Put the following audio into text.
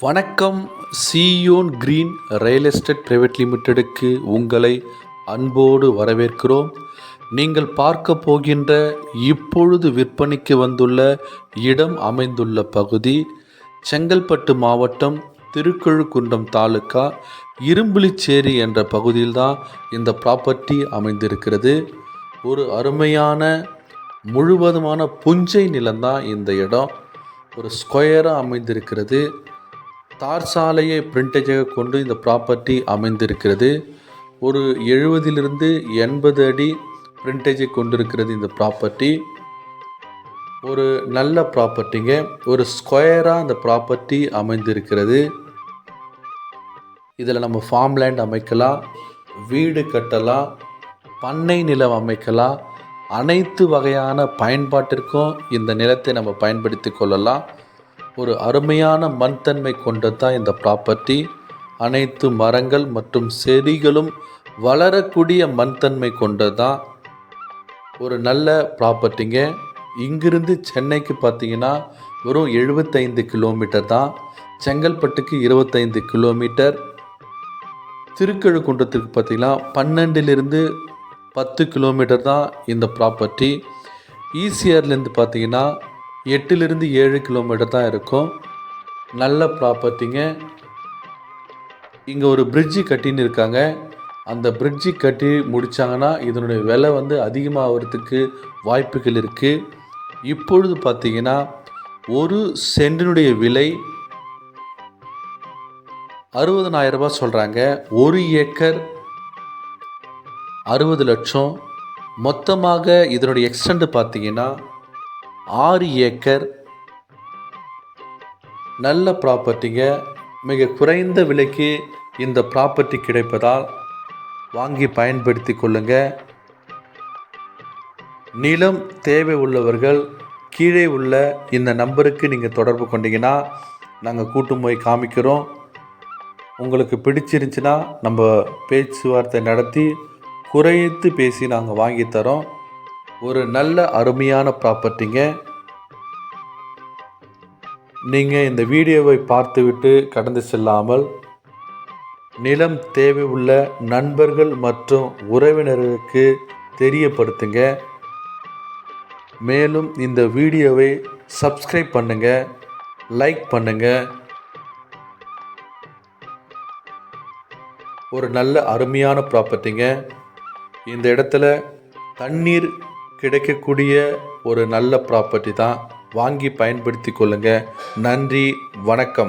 வணக்கம். Zion green real estate private லிமிடெடுக்கு உங்களை அன்போடு வரவேற்கிறோம். நீங்கள் பார்க்க போகின்ற இப்பொழுது விற்பனைக்கு வந்துள்ள இடம் அமைந்துள்ள பகுதி செங்கல்பட்டு மாவட்டம் திருக்கழுக்குன்றம் தாலுகா இரும்புலிச்சேரி என்ற பகுதியில்தான் இந்த ப்ராப்பர்ட்டி அமைந்திருக்கிறது. ஒரு அருமையான முழுவதுமான புஞ்சை நிலம்தான் இந்த இடம். ஒரு ஸ்கொயராக அமைந்திருக்கிறது. தார் சாலையை பிரிண்டேஜாக கொண்டு இந்த ப்ராப்பர்ட்டி அமைந்திருக்கிறது. ஒரு 70 to 80 அடி பிரிண்டேஜை கொண்டிருக்கிறது இந்த ப்ராப்பர்ட்டி. ஒரு நல்ல ப்ராப்பர்ட்டிங்க. ஒரு ஸ்கொயராக இந்த ப்ராப்பர்ட்டி அமைந்திருக்கிறது. இதில் நம்ம ஃபார்ம் லேண்ட் அமைக்கலாம், வீடு கட்டலாம், பண்ணை நிலம் அமைக்கலாம். அனைத்து வகையான பயன்பாட்டிற்கும் இந்த நிலத்தை நம்ம பயன்படுத்தி கொள்ளலாம். ஒரு அருமையான மண்தன்மை கொண்டது தான் இந்த ப்ராப்பர்ட்டி. அனைத்து மரங்கள் மற்றும் செடிகளும் வளரக்கூடிய மண்தன்மை கொண்டது தான். ஒரு நல்ல ப்ராப்பர்ட்டிங்க. இங்கிருந்து சென்னைக்கு பார்த்தீங்கன்னா வெறும் 75 கிலோமீட்டர் தான். செங்கல்பட்டுக்கு 25 கிலோமீட்டர். திருக்கழுக்குன்றத்துக்கு பார்த்தீங்கன்னா 12 to 10 கிலோமீட்டர் தான் இந்த ப்ராப்பர்ட்டி. ஈசிஆர்லேருந்து பார்த்தீங்கன்னா 8 to 7 கிலோமீட்டர் தான் இருக்கும். நல்ல ப்ராப்பர்ட்டிங்க. இங்கே ஒரு பிரிட்ஜு கட்டின்னு இருக்காங்க. அந்த பிரிட்ஜு கட்டி முடித்தாங்கன்னா இதனுடைய விலை அதிகமாகிறதுக்கு வாய்ப்புகள் இருக்குது. இப்பொழுது பார்த்தீங்கன்னா ஒரு சென்டினுடைய விலை 60,000 ரூபாய் சொல்கிறாங்க. 1 ஏக்கர் 60 லட்சம். மொத்தமாக இதனுடைய எக்ஸ்டெண்ட் பார்த்தீங்கன்னா 6 ஏக்கர். நல்ல ப்ராப்பர்ட்டிங்க. மிக குறைந்த விலைக்கு இந்த ப்ராப்பர்ட்டி கிடைப்பதால் வாங்கி பயன்படுத்தி கொள்ளுங்க. நிலம் தேவை உள்ளவர்கள் கீழே உள்ள இந்த நம்பருக்கு நீங்கள் தொடர்பு கொண்டீங்கன்னா நாங்கள் கூட்டு போய் காமிக்கிறோம். உங்களுக்கு பிடிச்சிருந்துச்சுன்னா நம்ம பேச்சுவார்த்தை நடத்தி குறைத்து பேசி நாங்கள் வாங்கி தரோம். ஒரு நல்ல அருமையான ப்ராப்பர்ட்டிங்க. நீங்கள் இந்த வீடியோவை பார்த்துவிட்டு கடந்து செல்லாமல் நிலம் தேவை உள்ள நண்பர்கள் மற்றும் உறவினர்களுக்கு தெரியப்படுத்துங்க. மேலும் இந்த வீடியோவை சப்ஸ்கிரைப் பண்ணுங்கள், லைக் பண்ணுங்கள். ஒரு நல்ல அருமையான ப்ராப்பர்ட்டிங்க. இந்த இடத்துல தண்ணீர் கிடைக்கக்கூடிய ஒரு நல்ல ப்ராப்பர்ட்டி தான். வாங்கி பயன்படுத்தி கொள்ளுங்கள். நன்றி, வணக்கம்.